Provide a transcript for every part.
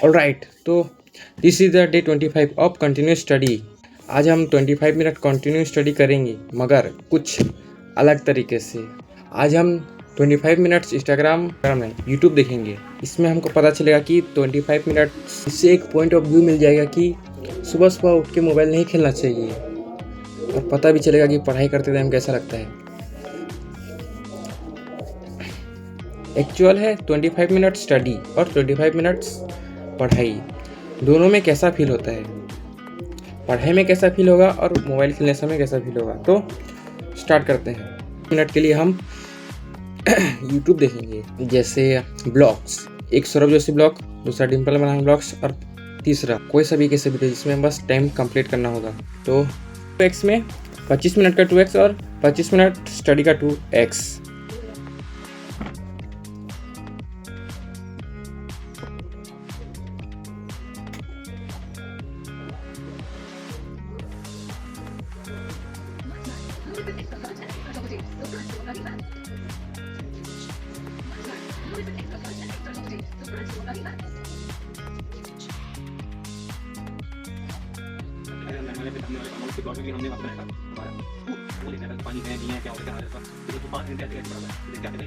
Alright, तो this is the day 25 of continuous study. आज हम 25 मिनट कंटिन्यू स्टडी करेंगे, मगर कुछ अलग तरीके से। आज हम 25 मिनट्स इंस्टाग्राम में यूट्यूब देखेंगे। इसमें हमको पता चलेगा कि 25 मिनट इससे एक पॉइंट ऑफ व्यू मिल जाएगा कि सुबह सुबह उठ के मोबाइल नहीं खेलना चाहिए, और पता भी चलेगा कि पढ़ाई करते टाइम कैसा लगता है। एक्चुअल है 25 मिनट स्टडी और 25 मिनट्स पढ़ाई, दोनों में कैसा फील होता है। पढ़ाई में कैसा फील होगा और मोबाइल खेलने समय कैसा फील होगा। तो स्टार्ट करते हैं। मिनट के लिए हम यूट्यूब देखेंगे, जैसे ब्लॉग्स, एक सौरभ जोशी ब्लॉग, दूसरा डिम्पल बनाना ब्लॉग्स, और तीसरा कोई सा भी कैसे वीडियो जिसमें बस टाइम कंप्लीट करना होगा। तो 2x में 25 मिनट का 2x और 25 मिनट स्टडी का 2x। पानी है नहीं है क्या होगा, तो 5 घंटे क्या करें।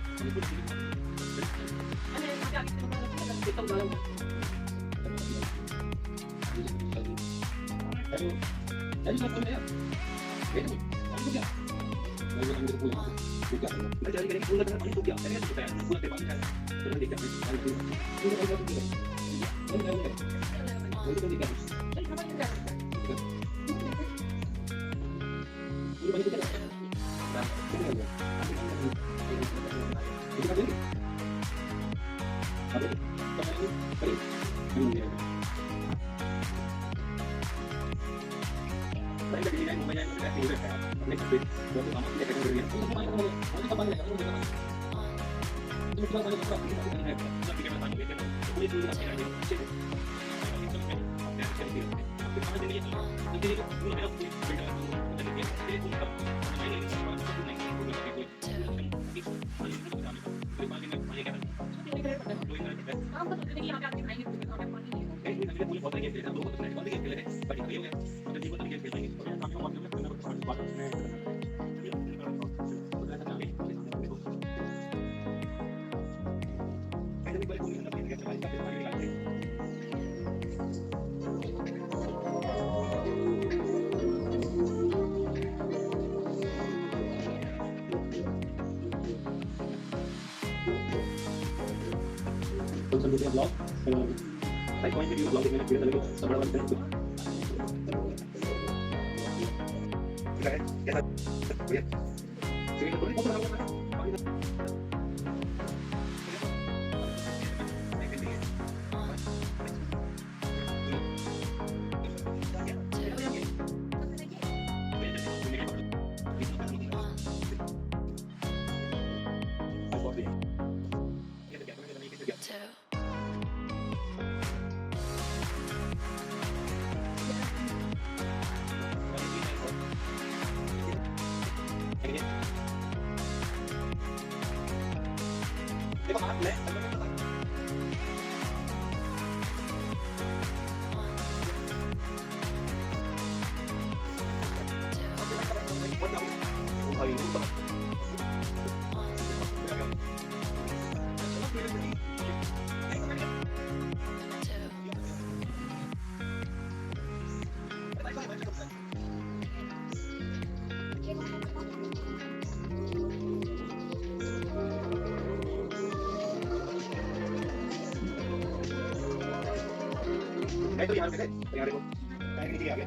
मैं तो यहाँ पे थे, यहाँ देखो, मैं नीचे आ गया,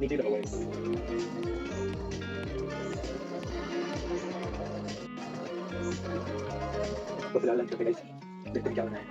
नीचे दबा हुआ है। तो फिलहाल लंच करते हैं, देखते हैं क्या बनाए।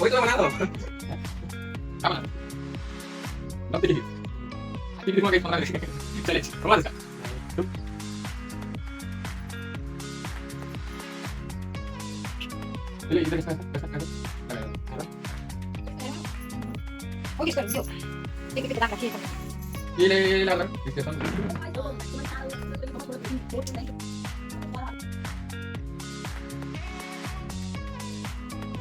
Hoy todo ganado. Cámara. No te quejes. Aquí tengo que poner challenge. ¿Cómo vas? Oye, espera, Dios. Tiene que quedar aquí. Y la otra.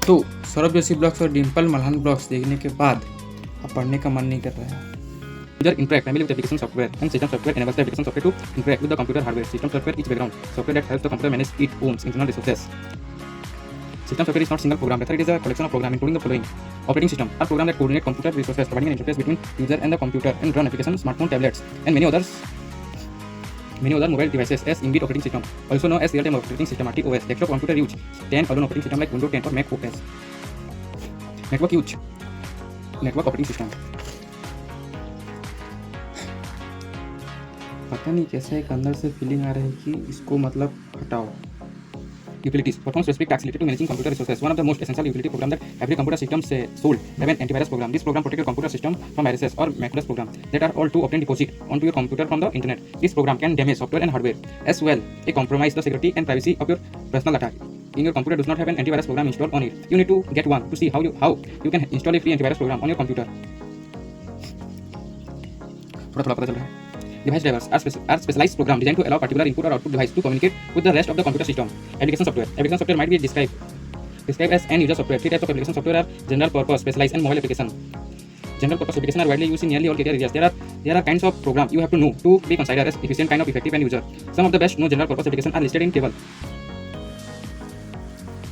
तो सौरभ जोशी ब्लॉग्स और डिम्पल मल्हान ब्लॉग्स देखने के बाद अब पढ़ने का मन नहीं कर रहा है. User interact primarily with application software, and system software enables the application software to interact with the computer hardware. System software is background software that helps the computer manage its own internal resources. System software is not single program, rather it is a collection of programs including the following: operating system, are programs that coordinate computer resources, providing an interface between user and the computer, and run applications, smartphone, tablets, and many other mobile devices as in-built operating system, also known as real-time operating system (RTOS). Desktop computer use standalone operating system like Windows 10 or Mac OS. Network use network operating system. पता नहीं कैसा एक अंदर से feeling आ रहा है कि इसको मतलब हटाओ. Utilities perform specific tasks related to managing computer resources. One of the most essential utility program that every computer system sold have an antivirus program. This program protects your computer system from viruses or macOS programs that are all to obtain deposit onto your computer from the internet. This program can damage software and hardware as well as compromise the security and privacy of your personal data. In your computer does not have an antivirus program installed on it, you need to get one to see how you can install a free antivirus program on your computer. थोड़ा पता चल रहा है. Device drivers are specialized programs designed to allow particular input or output device to communicate with the rest of the computer system. Application software might be described as end user software. Three types of application software are general purpose, specialized, and mobile application. General purpose applications are widely used in nearly all career areas. There are kinds of programs you have to know to be considered as efficient, kind of effective, and user. Some of the best known general purpose applications are listed in table.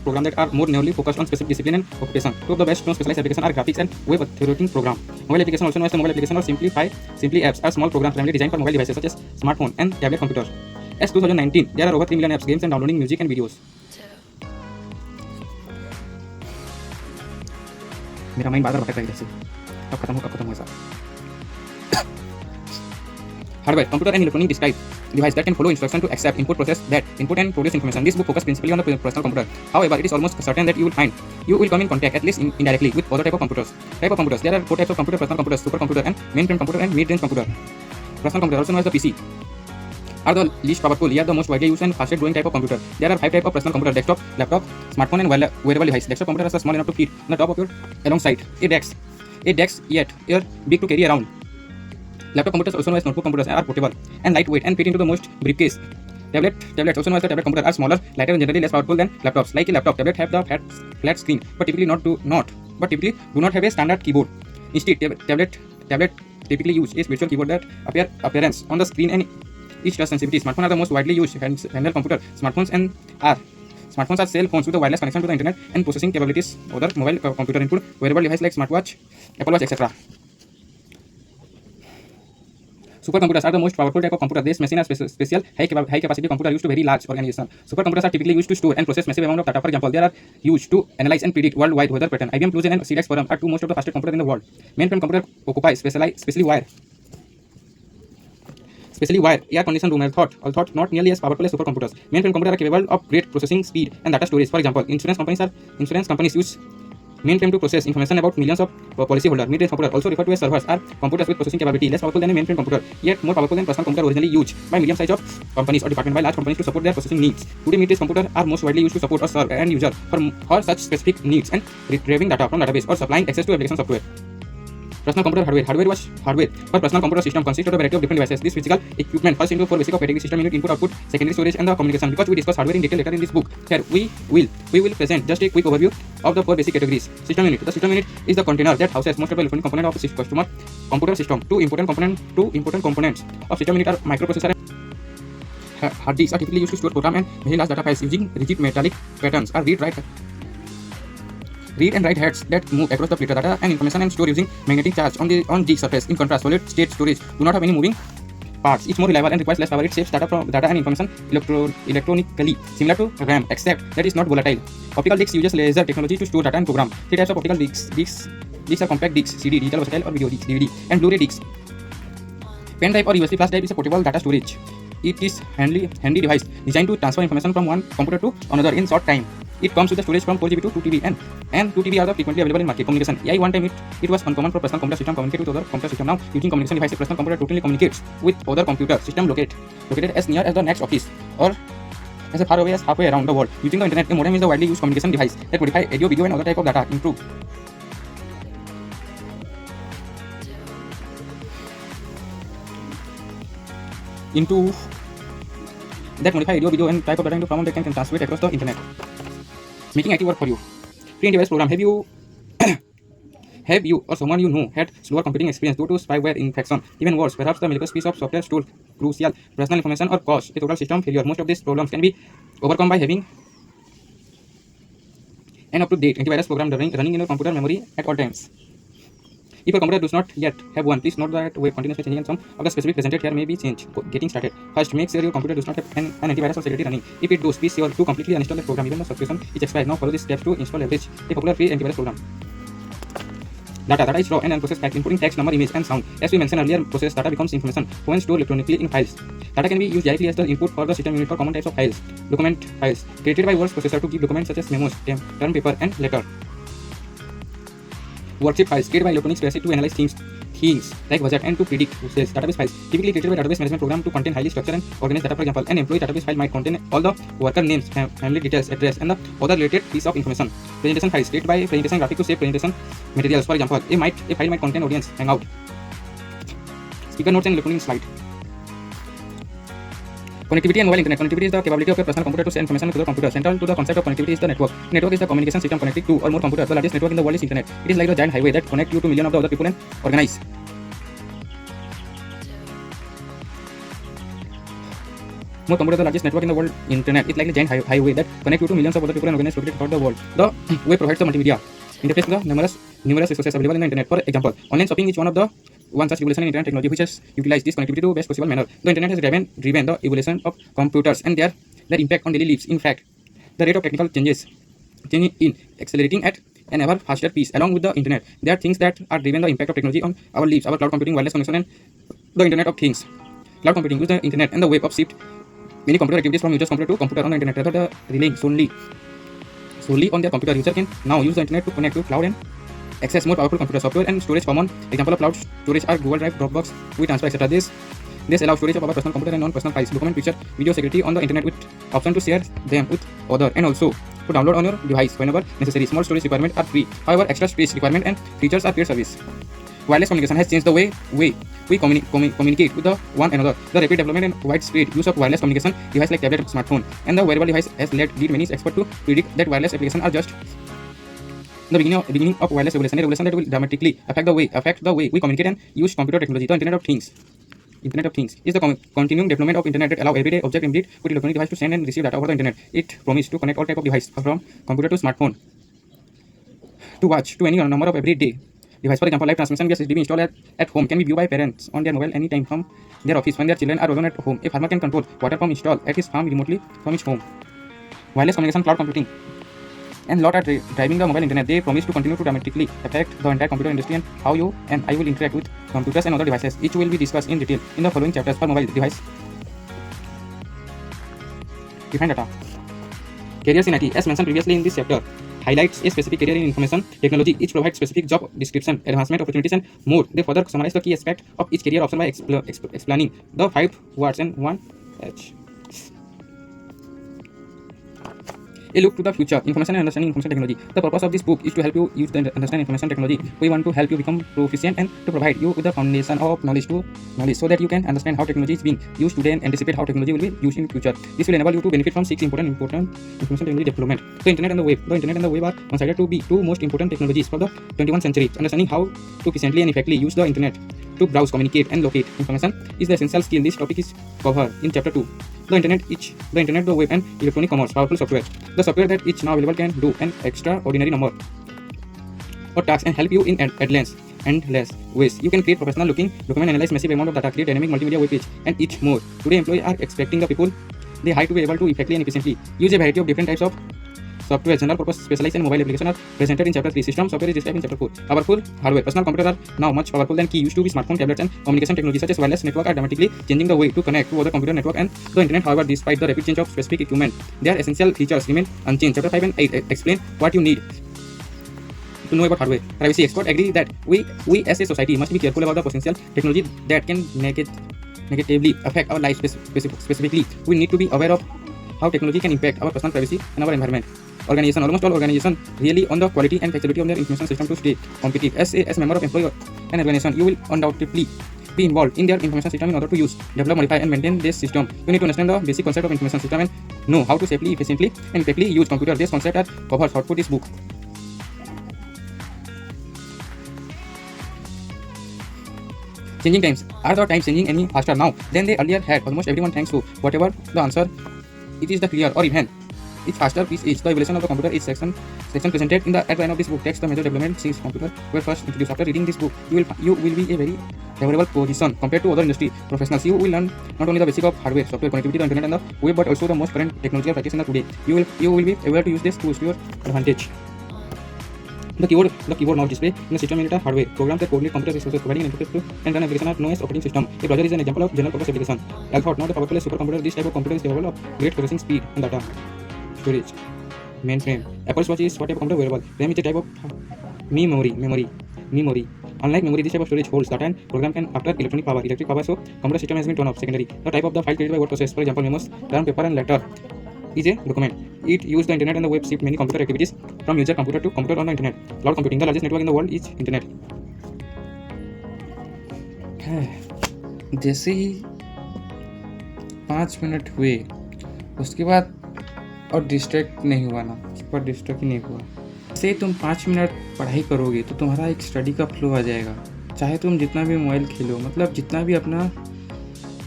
Programs that are more narrowly focused on specific discipline and occupation. Two of the best known specialized applications are graphics and web authoritative program. Mobile application, also known as the mobile application or simply apps, are small programs primarily designed for mobile devices such as smartphone and tablet computers. As 2019, there are over 3 million apps, games, and downloading music and videos. मेरा mind बार-बार भटक रहा है इधर से. कब खत्म हुआ सब. Hardware, computer and electronic discrete device that can follow instruction to accept input, process that input, and produce information. This book focuses principally on the personal computer. However, it is almost certain that you will come in contact, at least indirectly, with other type of computers. There are 4 types of computer: personal computer, supercomputer, and mainframe computer and mid-range computer. Personal computer, also known as the PC, are the least powerful, yet the most widely used and fastest growing type of computer. There are 5 types of personal computer: desktop, laptop, smartphone, and wearable device. Desktop computer is small enough to fit on the top of your alongside a desk, yet big to carry around. Laptop computers, also known as notebook computers, are portable and lightweight and fit into the most briefcase. Tablets, also known as the tablet computer, are smaller, lighter, and generally less powerful than laptops. Like a laptop, tablets have the flat screen, but typically do not have a standard keyboard. Instead, tablet typically use a virtual keyboard that appearance on the screen and each touch sensitivity. Smartphones are the most widely used handheld computer. Smartphones are cell phones with a wireless connection to the internet and processing capabilities. Other mobile computer include wearable devices like smartwatch, Apple Watch, etc. Supercomputers are the most powerful type of computer. These machines are special high capacity computer used to very large organizations. Supercomputers are typically used to store and process massive amount of data. For example, they are used to analyze and predict worldwide weather pattern. IBM Fusion and CDEX Forum are two most of the fastest computers in the world. Mainframe computer occupy specially wire air-conditioned room, although not nearly as powerful as supercomputers. Mainframe computers are capable of great processing speed and data storage. For example, insurance companies use Mainframe to process information about millions of policyholders. Mid-range computer, also referred to as servers, are computers with processing capability less powerful than a mainframe computer, yet more powerful than personal computer originally used by medium size of companies or department by large companies to support their processing needs. Today, mid-range computers are most widely used to support or serve end user for such specific needs and retrieving data from database or supplying access to application software. Personal computer hardware. Hardware for personal computer system consists of a variety of different devices. This physical equipment falls into four basic categories: system unit, input, output, secondary storage, and the communication. Because we discuss hardware in detail later in this book, here we will present just a quick overview of the four basic categories. System unit. The system unit is the container that houses most of the electronic components of a customer computer system. Two important components of system unit are microprocessor and hard disks are typically used to store program and very large data files using rigid metallic patterns or read and write heads that move across the printer. Data and information and store using magnetic charge on the surface. In contrast, solid state storage do not have any moving parts. It's more reliable and requires less power. It saves data and information electronically, similar to RAM, except that it's not volatile. Optical discs uses laser technology to store data and program. Three types of optical discs. Discs are compact discs, CD, digital versatile, or video discs, DVD, and Blu-ray discs. Pen drive or USB flash drive is a portable data storage. It is handy device designed to transfer information from one computer to another in short time. It comes with a storage from 4GB to 2TB and 2TB are the frequently available in market. Communication. One time it was uncommon for personal computer system communicate with other computer system. Now, using communication device, a personal computer totally communicates with other computer system located as near as the next office or as far away as halfway around the world. Using the internet, a modem is the widely used communication device that modify audio, video, and other type of data into program that can transmit across the internet, making IT work for you. Pre-antivirus program. Have you or someone you know had slower computing experience due to spyware infection? Even worse, perhaps the malicious piece of software stole crucial personal information or caused a total system failure. Most of these problems can be overcome by having an up-to-date antivirus program running in your computer memory at all times. If your computer does not yet have one, please note that we're continuously changing and some of the specific presented here may be changed. Getting started. First, make sure your computer does not have an antivirus or security running. If it does, be sure to completely uninstall the program. Even the subscription is expired. Now follow these steps to install Leverage, a popular free antivirus program. Data is raw and unprocessed facts, including text, number, image, and sound. As we mentioned earlier, processed data becomes information when stored electronically in files. Data can be used directly as the input for the system unit for common types of files. Document files, created by words processor to give documents such as memos, term paper, and letter. Worksheet files, created by electronics to analyze things like budget and to predict sales. Database files, typically created by database management program to contain highly structured and organized data. For example, an employee database file might contain all the worker names, family details, address, and the other related piece of information. Presentation files, created by presentation graphic to save presentation materials. For example, a file might contain audience hangout, speaker notes, and electronic slide. Connectivity and mobile internet. Connectivity is the capability of your personal computer to send information to the computer. Central to the concept of connectivity is the network. Network is the communication system connecting two or more computers. The largest network in the world is internet. It is like a giant highway that connects you to millions of the other people and organize. More computers, the largest network in the world. Internet is like a giant highway that connects you to millions of other people and organize located throughout the world. The web provides the multimedia interface to the numerous resources available in the internet. For example, online shopping is one such revolution in internet technology which has utilized this connectivity to best possible manner. The internet has driven the evolution of computers and their impact on daily lives. In fact, the rate of technical changes in accelerating at an ever faster pace. Along with the internet, there are things that are driven the impact of technology on our lives. Our cloud computing, wireless connection, and the Internet of Things. Cloud computing uses the internet and the web of shift many computer activities from user's computer to computer on the internet. Rather than relying solely on their computer, user can now use the internet to connect to cloud and access more powerful computer software and storage. Common example of cloud storage are Google Drive, Dropbox, WeTransfer, etc. This allows storage of our personal computer and non-personal files, document, picture, video, security on the internet with option to share them with others and also to download on your device whenever necessary. Small storage requirements are free. However, extra space requirement and features are paid service. Wireless communication has changed the way we communicate with one another. The rapid development and widespread use of wireless communication devices like tablet, smartphone, and the wearable device has led many experts to predict that wireless applications are just the beginning of wireless revolution, a revolution that will dramatically affect the way we communicate and use computer technology. The Internet of Things is the continuing development of internet that allow everyday object embedded with electronic device to send and receive data over the internet. It promises to connect all type of devices from computer to smartphone to watch to any number of everyday device. For example, live transmission via CCTV installed at home can be viewed by parents on their mobile anytime from their office when their children are alone at home. A farmer can control water pump installed at his farm remotely from his home. Wireless communication, cloud computing, and lot are driving the mobile internet. They promise to continue to dramatically affect the entire computer industry and how you and I will interact with computers and other devices. Each will be discussed in detail in the following chapters. For mobile device, define data. Carriers in IT. As mentioned previously in this chapter, highlights a specific career in information technology. Each provides specific job description, advancement opportunities, and more. They further summarize the key aspect of each career option by explaining the 5 words and 1 H. A look to the future, information and understanding information technology. The purpose of this book is to help you use and understand information technology. We want to help you become proficient and to provide you with the foundation of knowledge so that you can understand how technology is being used today and anticipate how technology will be used in future. This will enable you to benefit from 6 important information technology development. The internet and the web. The internet and the web are considered to be 2 most important technologies for the 21st century. Understanding how to efficiently and effectively use the internet to browse, communicate, and locate information is the essential skill. This topic is covered in chapter 2. The internet, the web, and electronic commerce. Powerful software. The software that is now available can do an extraordinary number of tasks and help you in endless ways. You can create professional looking document, analyze massive amount of data, create dynamic multimedia web page, and each more. Today, employees are expecting the people they hire to be able to effectively and efficiently use a variety of different types of software. General purpose, specialized, and mobile applications are presented in chapter 3. System software is described in chapter 4. Powerful hardware. Personal computers are now much powerful than key used to be smartphone, tablets, and communication technologies such as wireless network are dramatically changing the way to connect to other computer network and the internet. However, despite the rapid change of specific equipment, their essential features remain unchanged. Chapter 5 and 8 explain what you need to know about hardware. Privacy experts agree that we as a society must be careful about the potential technology that can negatively affect our lives. Specifically, we need to be aware of how technology can impact our personal privacy and our environment. Organization. Almost all organizations really on the quality and flexibility of their information system to stay competitive. As a member of employee and organization, you will undoubtedly be involved in their information system in order to use, develop, modify, and maintain this system. You need to understand the basic concept of information system and know how to safely, efficiently, and effectively use computer. This concept are covered throughout this book. Changing times. Are the times changing any faster now than they earlier had? Almost everyone thanks to whatever the answer. It is the clear or even it's faster. This is the evolution of the computer. Each section presented in the at the end of this book takes the major development since computer were first introduced. After reading this book, you will be a very favorable position compared to other industry professionals. You will learn not only the basic of hardware, software, connectivity, the internet, and the web, but also the most current technological practice in the today. You will be able to use this to your advantage. The keyboard mouse display in the system unit are hardware. Programs that coordinate computer resources, providing an interface to and run application are known as operating system. A browser is an example of general purpose application. Althought, not a powerful supercomputer. This type of computer is capable of great processing speed and data storage. Mainframe. Apple's Watch is what type of computer wearable. RAM is a type of memory. Unlike memory, this type of storage holds data and program can after electric power. So computer system has been turned off. Secondary. The type of the file created by word process. For example, memos, term, paper, and letter is a document. It uses the internet and the web shift many computer activities from user computer to computer on the internet. Cloud computing. The largest network in the world is internet. जैसे ही 5 minute हुए उसके बाद और distract नहीं हुआ ना, उस पर डिस्ट्रैक्ट ही नहीं हुआ। जैसे तुम 5 मिनट पढ़ाई करोगे तो तुम्हारा एक स्टडी का फ्लो आ जाएगा। चाहे तुम जितना भी मोबाइल खेलो, मतलब जितना भी अपना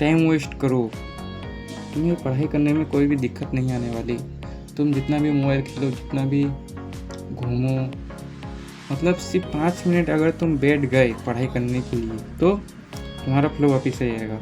टाइम वेस्ट करो, तुम्हें पढ़ाई करने में कोई भी दिक्कत नहीं आने वाली। तुम जितना भी मोबाइल खेलो, जितना भी घूमो, मतलब सिर्फ 5 मिनट अगर तुम बैठ गए पढ़ाई करने के लिए तो तुम्हारा फ्लो वापस आ जाएगा।